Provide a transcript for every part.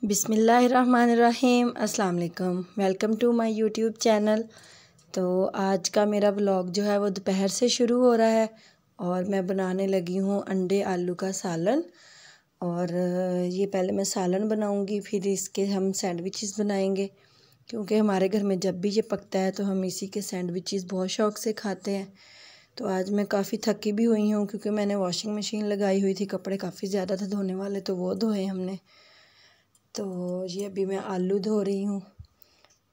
बिस्मिल्लाहिर्रहमानिर्रहीम। अस्सलाम वालेकुम। Welcome to my YouTube channel. तो आज का मेरा व्लॉग जो है वो दोपहर से शुरू हो रहा है और मैं बनाने लगी हूँ अंडे आलू का सालन। और ये पहले मैं सालन बनाऊँगी, फिर इसके हम सैंडविचेस बनाएंगे, क्योंकि हमारे घर में जब भी ये पकता है तो हम इसी के सैंडविचेस बहुत शौक़ से खाते हैं। तो आज मैं काफ़ी थकी भी हुई हूँ, क्योंकि मैंने वॉशिंग मशीन लगाई हुई थी, कपड़े काफ़ी ज़्यादा थे धोने वाले, तो वो धोए हमने। तो ये अभी मैं आलू धो रही हूँ।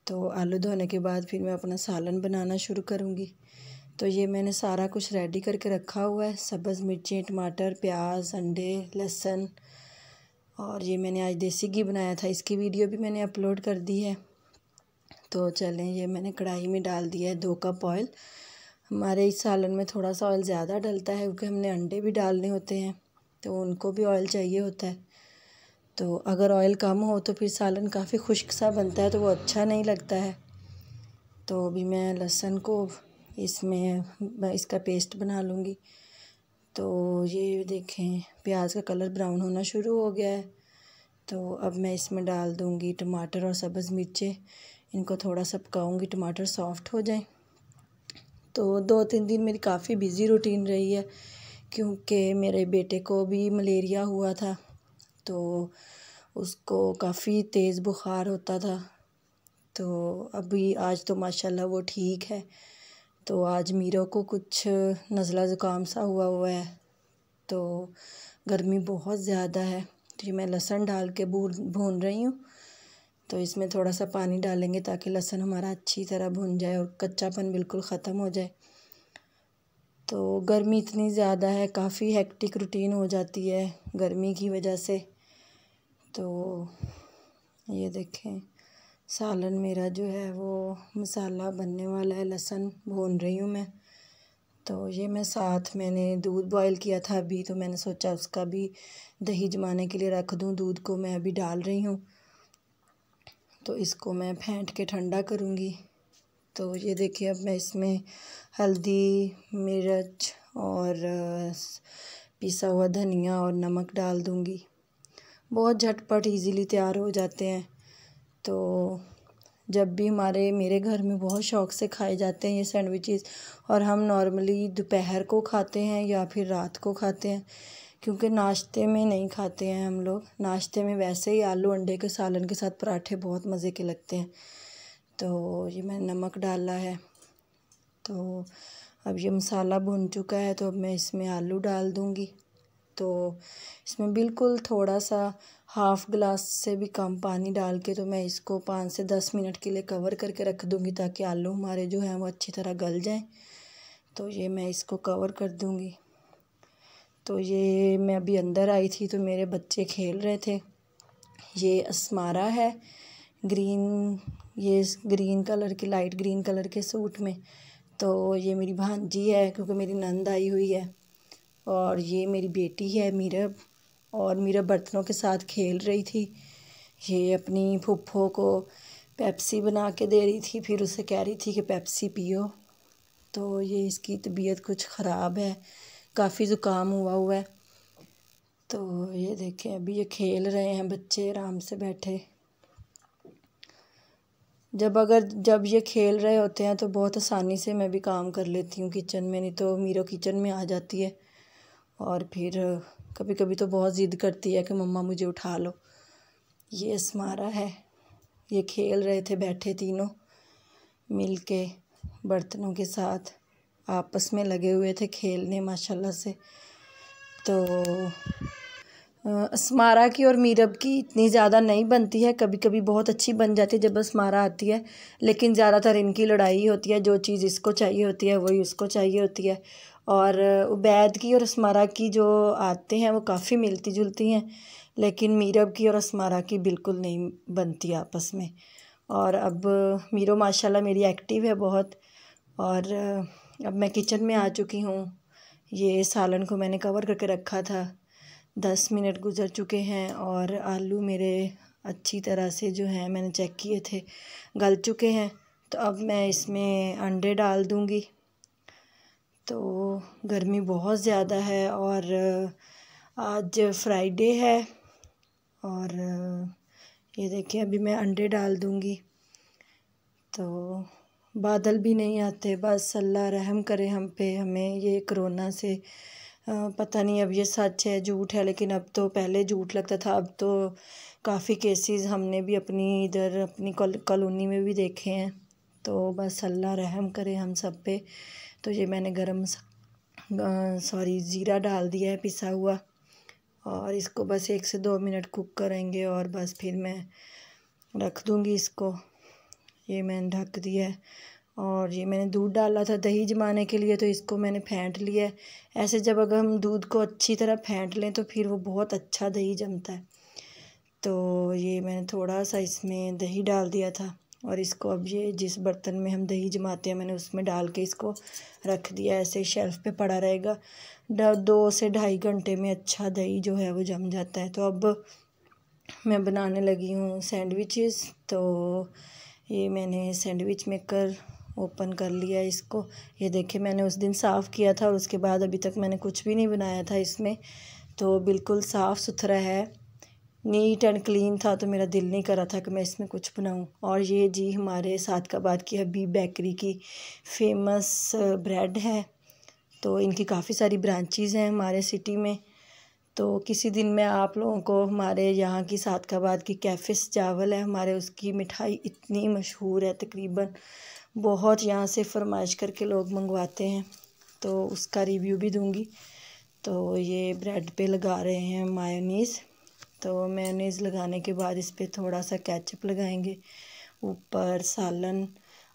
तो आलू धोने के बाद फिर मैं अपना सालन बनाना शुरू करूँगी। तो ये मैंने सारा कुछ रेडी करके रखा हुआ है, सब्ज़ मिर्चें, टमाटर, प्याज, अंडे, लहसुन। और ये मैंने आज देसी घी बनाया था, इसकी वीडियो भी मैंने अपलोड कर दी है। तो चलें, ये मैंने कढ़ाई में डाल दिया है 2 कप ऑयल। हमारे इस सालन में थोड़ा सा ऑयल ज़्यादा डलता है, क्योंकि हमने अंडे भी डालने होते हैं, तो उनको भी ऑयल चाहिए होता है। तो अगर ऑयल कम हो तो फिर सालन काफ़ी खुश्क सा बनता है, तो वो अच्छा नहीं लगता है। तो अभी मैं लहसुन को इसमें इसका पेस्ट बना लूँगी। तो ये देखें, प्याज का कलर ब्राउन होना शुरू हो गया है। तो अब मैं इसमें डाल दूँगी टमाटर और सब्ज़ मिर्चें। इनको थोड़ा सा पकाऊँगी, टमाटर सॉफ्ट हो जाए। तो 2-3 दिन मेरी काफ़ी बिज़ी रूटीन रही है, क्योंकि मेरे बेटे को भी मलेरिया हुआ था, तो उसको काफ़ी तेज़ बुखार होता था। तो अभी आज तो माशाल्लाह वो ठीक है। तो आज मीरा को कुछ नज़ला ज़ुकाम सा हुआ है। तो गर्मी बहुत ज़्यादा है, तो ये मैं लहसुन डाल के भून रही हूँ। तो इसमें थोड़ा सा पानी डालेंगे ताकि लहसुन हमारा अच्छी तरह भुन जाए और कच्चापन बिल्कुल ख़त्म हो जाए। तो गर्मी इतनी ज़्यादा है, काफ़ी हेक्टिक रूटीन हो जाती है गर्मी की वजह से। तो ये देखें, सालन मेरा जो है वो मसाला बनने वाला है, लहसुन भून रही हूँ मैं। तो ये मैं साथ मैंने दूध बॉईल किया था अभी, तो मैंने सोचा उसका भी दही जमाने के लिए रख दूँ। दूध को मैं अभी डाल रही हूँ, तो इसको मैं फेंट के ठंडा करूँगी। तो ये देखिए, अब मैं इसमें हल्दी, मिर्च और पिसा हुआ धनिया और नमक डाल दूँगी। बहुत झटपट इजीली तैयार हो जाते हैं। तो जब भी मेरे घर में बहुत शौक़ से खाए जाते हैं ये सैंडविचेस, और हम नॉर्मली दोपहर को खाते हैं या फिर रात को खाते हैं, क्योंकि नाश्ते में नहीं खाते हैं हम लोग। नाश्ते में वैसे ही आलू अंडे के सालन के साथ पराठे बहुत मज़े के लगते हैं। तो ये मैंने नमक डाला है। तो अब ये मसाला भुन चुका है, तो अब मैं इसमें आलू डाल दूँगी। तो इसमें बिल्कुल थोड़ा सा हाफ़ गिलास से भी कम पानी डाल के, तो मैं इसको 5 से 10 मिनट के लिए कवर करके रख दूँगी, ताकि आलू हमारे जो हैं वो अच्छी तरह गल जाएं। तो ये मैं इसको कवर कर दूँगी। तो ये मैं अभी अंदर आई थी, तो मेरे बच्चे खेल रहे थे। ये अस्मारा है, ग्रीन कलर की, लाइट ग्रीन कलर के सूट में। तो ये मेरी भांजी है, क्योंकि मेरी नंद आई हुई है। और ये मेरी बेटी है मीरब, और मीरब बर्तनों के साथ खेल रही थी। ये अपनी फूफो को पेप्सी बना के दे रही थी, फिर उसे कह रही थी कि पेप्सी पियो। तो ये इसकी तबीयत कुछ ख़राब है, काफ़ी ज़ुकाम हुआ है। तो ये देखें, अभी ये खेल रहे हैं बच्चे आराम से बैठे। जब ये खेल रहे होते हैं तो बहुत आसानी से मैं भी काम कर लेती हूँ किचन में, नहीं तो मीरा किचन में आ जाती है और फिर कभी कभी तो बहुत ज़िद करती है कि मम्मा मुझे उठा लो। ये अस्मारा है, ये खेल रहे थे बैठे तीनों मिल के, बर्तनों के साथ आपस में लगे हुए थे खेलने माशाल्लाह से। तो अस्मारा की और मीरब की इतनी ज़्यादा नहीं बनती है, कभी कभी बहुत अच्छी बन जाती है जब अस्मारा आती है, लेकिन ज़्यादातर इनकी लड़ाई होती है। जो चीज़ इसको चाहिए होती है वही उसको चाहिए होती है। और उबैद की और अस्मारा की जो आते हैं वो काफ़ी मिलती जुलती हैं, लेकिन मीरब की और अस्मारा की बिल्कुल नहीं बनती आपस में। और अब मीरो माशाल्लाह मेरी एक्टिव है बहुत। और अब मैं किचन में आ चुकी हूँ। ये सालन को मैंने कवर करके रखा था, 10 मिनट गुज़र चुके हैं और आलू मेरे अच्छी तरह से जो हैं मैंने चेक किए थे गल चुके हैं। तो अब मैं इसमें अंडे डाल दूँगी। तो गर्मी बहुत ज़्यादा है और आज फ्राइडे है और ये देखिए अभी मैं अंडे डाल दूँगी। तो बादल भी नहीं आते, बस अल्लाह रहम करे हम पे। हमें ये कोरोना से पता नहीं अब ये सच है झूठ है, लेकिन अब तो पहले झूठ लगता था, अब तो काफ़ी केसेस हमने भी अपनी इधर अपनी कॉलोनी में भी देखे हैं। तो बस अल्लाह रहम करे हम सब पे। तो ये मैंने ज़ीरा डाल दिया है पिसा हुआ, और इसको बस 1 से 2 मिनट कुक करेंगे और बस फिर मैं रख दूँगी इसको। ये मैंने ढक दिया है, और ये मैंने दूध डाला था दही जमाने के लिए, तो इसको मैंने फेंट लिया है। ऐसे जब अगर हम दूध को अच्छी तरह फेंट लें तो फिर वो बहुत अच्छा दही जमता है। तो ये मैंने थोड़ा सा इसमें दही डाल दिया था, और इसको अब ये जिस बर्तन में हम दही जमाते हैं मैंने उसमें डाल के इसको रख दिया। ऐसे शेल्फ़ पे पड़ा रहेगा। 2 से 2.5 घंटे में अच्छा दही जो है वो जम जाता है। तो अब मैं बनाने लगी हूँ सैंडविचेस। तो ये मैंने सैंडविच मेकर ओपन कर लिया इसको। ये देखिए मैंने उस दिन साफ़ किया था और उसके बाद अभी तक मैंने कुछ भी नहीं बनाया था इसमें। तो बिल्कुल साफ़ सुथरा है, नीट एंड क्लीन था, तो मेरा दिल नहीं कर रहा था कि मैं इसमें कुछ बनाऊं। और ये जी हमारे सादकाबाद की हबीब बेकरी की फेमस ब्रेड है। तो इनकी काफ़ी सारी ब्रांचेज़ हैं हमारे सिटी में। तो किसी दिन मैं आप लोगों को हमारे यहाँ की सादकाबाद की कैफ़िस चावल है हमारे, उसकी मिठाई इतनी मशहूर है, तकरीबन बहुत यहाँ से फरमाइश करके लोग मंगवाते हैं, तो उसका रिव्यू भी दूँगी। तो ये ब्रेड पे लगा रहे हैं मायोनीज़। तो मेयोनीज़ लगाने के बाद इस पर थोड़ा सा केचप लगाएंगे, ऊपर सालन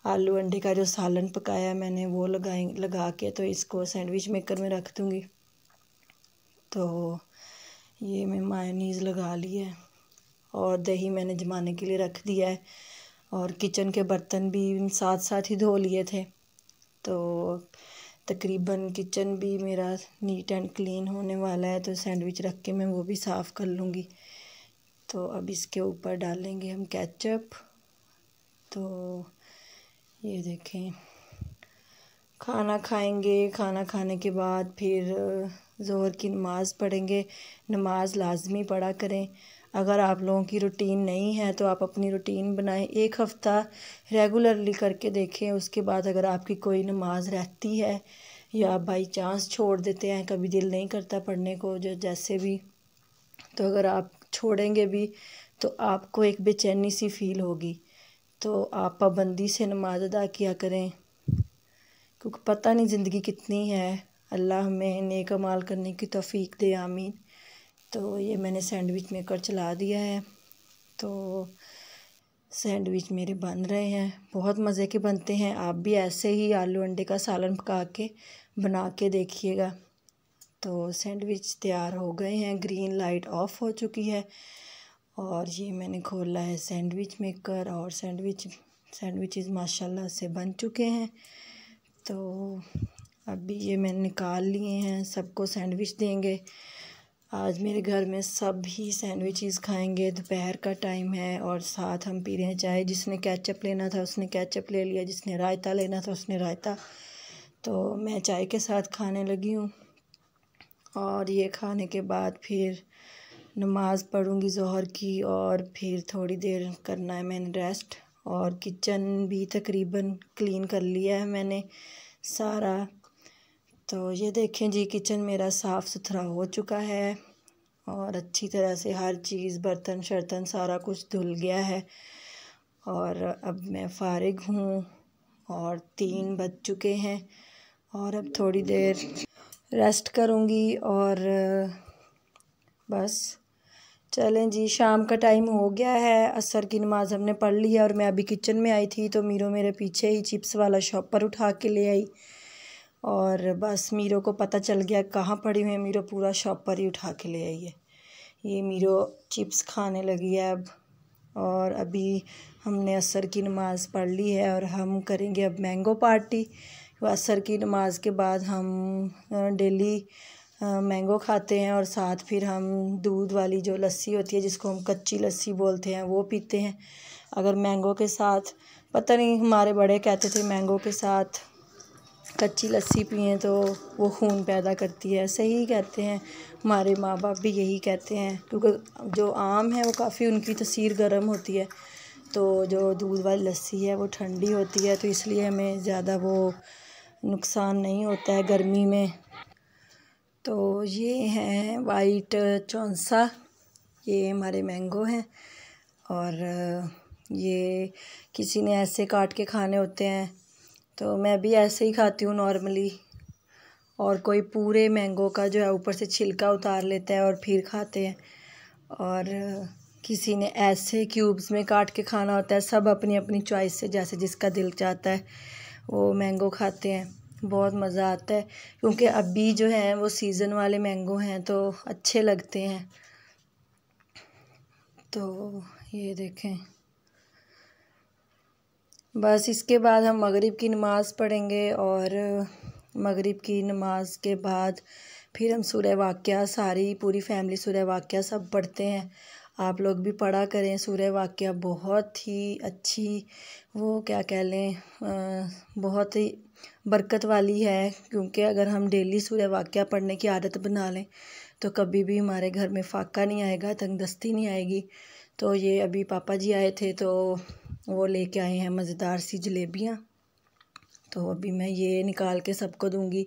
आलू अंडे का जो सालन पकाया है मैंने वो लगा के तो इसको सैंडविच मेकर में रख दूँगी। तो ये मैं मायोनीज़ लगा ली है, और दही मैंने जमाने के लिए रख दिया है, और किचन के बर्तन भी साथ साथ ही धो लिए थे। तो तकरीबन किचन भी मेरा नीट एंड क्लीन होने वाला है। तो सैंडविच रख के मैं वो भी साफ़ कर लूँगी। तो अब इसके ऊपर डालेंगे हम केचप। तो ये देखें, खाना खाएंगे, खाना खाने के बाद फिर ज़ोहर की नमाज़ पढ़ेंगे। नमाज़ लाज़मी पढ़ा करें। अगर आप लोगों की रूटीन नहीं है तो आप अपनी रूटीन बनाएं, 1 हफ़्ता रेगुलरली करके देखें। उसके बाद अगर आपकी कोई नमाज़ रहती है या बाई चांस छोड़ देते हैं, कभी दिल नहीं करता पढ़ने को जो जैसे भी, तो अगर आप छोड़ेंगे भी तो आपको एक बेचैनी सी फ़ील होगी। तो आप पाबंदी से नमाज़ अदा किया करें, क्योंकि पता नहीं ज़िंदगी कितनी है। अल्लाह हमें नेक अमाल करने की तौफीक दे, आमीन। तो ये मैंने सैंडविच मेकर चला दिया है। तो सैंडविच मेरे बन रहे हैं, बहुत मज़े के बनते हैं। आप भी ऐसे ही आलू अंडे का सालन पका के बना के देखिएगा। तो सैंडविच तैयार हो गए हैं, ग्रीन लाइट ऑफ हो चुकी है, और ये मैंने खोला है सैंडविच मेकर, और सैंडविचेस माशाल्लाह से बन चुके हैं। तो अभी ये मैंने निकाल लिए हैं, सबको सैंडविच देंगे। आज मेरे घर में सब ही सैंडविचेस खाएंगे। दोपहर का टाइम है और साथ हम पी रहे हैं चाय। जिसने केचप लेना था उसने केचप ले लिया, जिसने रायता लेना था उसने रायता। तो मैं चाय के साथ खाने लगी हूँ, और ये खाने के बाद फिर नमाज़ पढ़ूँगी ज़ोहर की, और फिर थोड़ी देर करना है मैंने रेस्ट। और किचन भी तकरीबन क्लीन कर लिया है मैंने सारा। तो ये देखें जी, किचन मेरा साफ़ सुथरा हो चुका है, और अच्छी तरह से हर चीज़ बर्तन शर्तन सारा कुछ धुल गया है। और अब मैं फ़ारिग हूँ, और 3 बज चुके हैं, और अब थोड़ी देर रेस्ट करूँगी, और बस चलें जी, शाम का टाइम हो गया है। असर की नमाज़ हमने पढ़ ली है, और मैं अभी किचन में आई थी तो मीरो मेरे पीछे ही चिप्स वाला शॉपर उठा के ले आई, और बस मीरो को पता चल गया कहाँ पड़ी हुई है, मीरो पूरा शॉपर ही उठा के ले आई है। ये मीरो चिप्स खाने लगी है अब। और अभी हमने असर की नमाज़ पढ़ ली है, और हम करेंगे अब मैंगो पार्टी। असर की नमाज़ के बाद हम डेली मैंगो खाते हैं, और साथ फिर हम दूध वाली जो लस्सी होती है जिसको हम कच्ची लस्सी बोलते हैं वो पीते हैं। अगर मैंगो के साथ, पता नहीं हमारे बड़े कहते थे मैंगो के साथ कच्ची लस्सी पिएं तो वो खून पैदा करती है। सही कहते हैं, हमारे माँ बाप भी यही कहते हैं, क्योंकि जो आम है वो काफ़ी उनकी तसीर गर्म होती है, तो जो दूध वाली लस्सी है वो ठंडी होती है, तो इसलिए हमें ज़्यादा वो नुकसान नहीं होता है गर्मी में। तो ये हैं वाइट चौंसा, ये हमारे मैंगो हैं, और ये किसी ने ऐसे काट के खाने होते हैं, तो मैं भी ऐसे ही खाती हूँ नॉर्मली, और कोई पूरे मैंगो का जो है ऊपर से छिलका उतार लेता है और फिर खाते हैं, और किसी ने ऐसे क्यूब्स में काट के खाना होता है। सब अपनी अपनी चॉइस से जैसे जिसका दिल चाहता है वो मैंगो खाते हैं। बहुत मज़ा आता है, क्योंकि अभी जो है वो सीज़न वाले मैंगो हैं तो अच्छे लगते हैं। तो ये देखें, बस इसके बाद हम मगरिब की नमाज़ पढ़ेंगे, और मगरिब की नमाज के बाद फिर हम सूरह वाक़िया, सारी पूरी फैमिली सूरह वाक़िया सब पढ़ते हैं। आप लोग भी पढ़ा करें सूरह वाक़िया, बहुत ही अच्छी, वो क्या कह लें, बहुत ही बरकत वाली है, क्योंकि अगर हम डेली सूरह वाक़िया पढ़ने की आदत बना लें तो कभी भी हमारे घर में फाका नहीं आएगा, तंगदस्ती नहीं आएगी। तो ये अभी पापा जी आए थे तो वो लेके आए हैं मज़ेदार सी जलेबियाँ, तो अभी मैं ये निकाल के सबको दूंगी।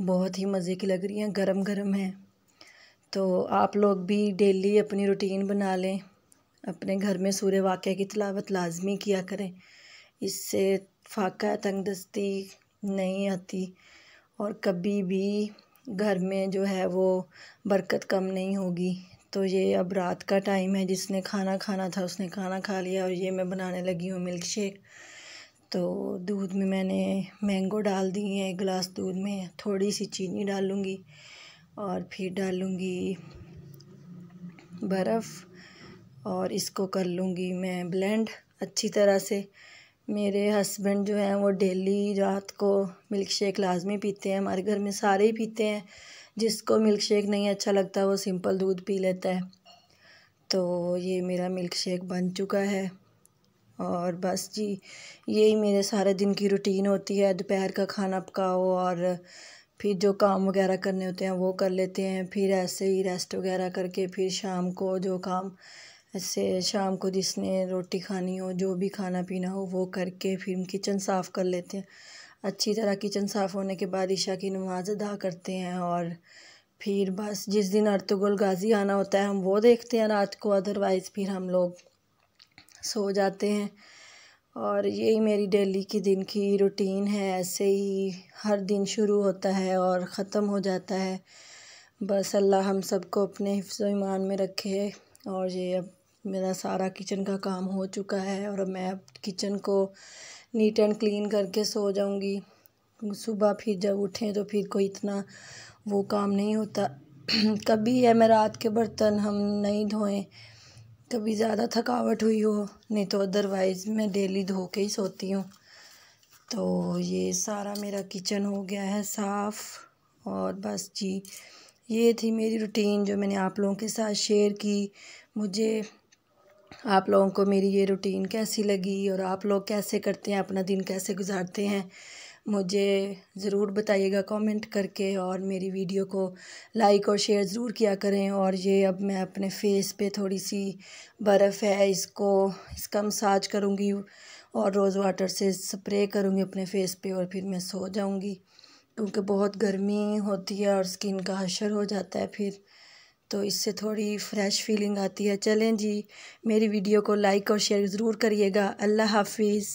बहुत ही मज़े की लग रही हैं, गरम गरम हैं। तो आप लोग भी डेली अपनी रूटीन बना लें, अपने घर में सूरह वाक़िया की तिलावत लाजमी किया करें, इससे फाका तंगदस्ती नहीं आती, और कभी भी घर में जो है वो बरकत कम नहीं होगी। तो ये अब रात का टाइम है, जिसने खाना खाना था उसने खाना खा लिया, और ये मैं बनाने लगी हूँ मिल्क शेक। तो दूध में मैंने मैंगो डाल दिए हैं, 1 गिलास दूध में थोड़ी सी चीनी डालूँगी, और फिर डालूँगी बर्फ़, और इसको कर लूँगी मैं ब्लेंड अच्छी तरह से। मेरे हस्बैंड जो हैं वो डेली रात को मिल्क शेक लाजमी पीते हैं, हमारे घर में सारे ही पीते हैं। जिसको मिल्क शेक नहीं अच्छा लगता वो सिंपल दूध पी लेता है। तो ये मेरा मिल्क शेक बन चुका है, और बस जी यही मेरे सारे दिन की रूटीन होती है। दोपहर का खाना पकाओ, और फिर जो काम वगैरह करने होते हैं वो कर लेते हैं, फिर ऐसे ही रेस्ट वगैरह करके फिर शाम को जो काम, ऐसे शाम को जिसने रोटी खानी हो, जो भी खाना पीना हो वो करके फिर किचन साफ़ कर लेते हैं। अच्छी तरह किचन साफ़ होने के बाद ईशा की नमाज़ अदा करते हैं, और फिर बस जिस दिन अर्तुगरुल गाज़ी आना होता है हम वो देखते हैं रात को, अदरवाइज़ फिर हम लोग सो जाते हैं। और यही मेरी डेली की दिन की रूटीन है, ऐसे ही हर दिन शुरू होता है और ख़त्म हो जाता है। बस अल्लाह हम सबको अपने हिफ्ज़ व ईमान में रखे। और ये अब मेरा सारा किचन का काम हो चुका है, और अब मैं अब किचन को नीट एंड क्लीन करके सो जाऊंगी। सुबह फिर जब उठें तो फिर कोई इतना वो काम नहीं होता। कभी है मैं रात के बर्तन हम नहीं धोएं, कभी ज़्यादा थकावट हुई हो, नहीं तो अदरवाइज़ मैं डेली धो के ही सोती हूँ। तो ये सारा मेरा किचन हो गया है साफ़, और बस जी ये थी मेरी रूटीन जो मैंने आप लोगों के साथ शेयर की। मुझे आप लोगों को मेरी ये रूटीन कैसी लगी, और आप लोग कैसे करते हैं, अपना दिन कैसे गुजारते हैं, मुझे ज़रूर बताइएगा कमेंट करके। और मेरी वीडियो को लाइक और शेयर ज़रूर किया करें। और ये अब मैं अपने फेस पे थोड़ी सी बर्फ़ है, इसका मसाज करूँगी, और रोज़ वाटर से स्प्रे करूँगी अपने फेस पे, और फिर मैं सो जाऊँगी, क्योंकि बहुत गर्मी होती है और स्किन का हशर हो जाता है फिर, तो इससे थोड़ी फ़्रेश फीलिंग आती है। चलें जी, मेरी वीडियो को लाइक और शेयर ज़रूर करिएगा। अल्लाह हाफिज़।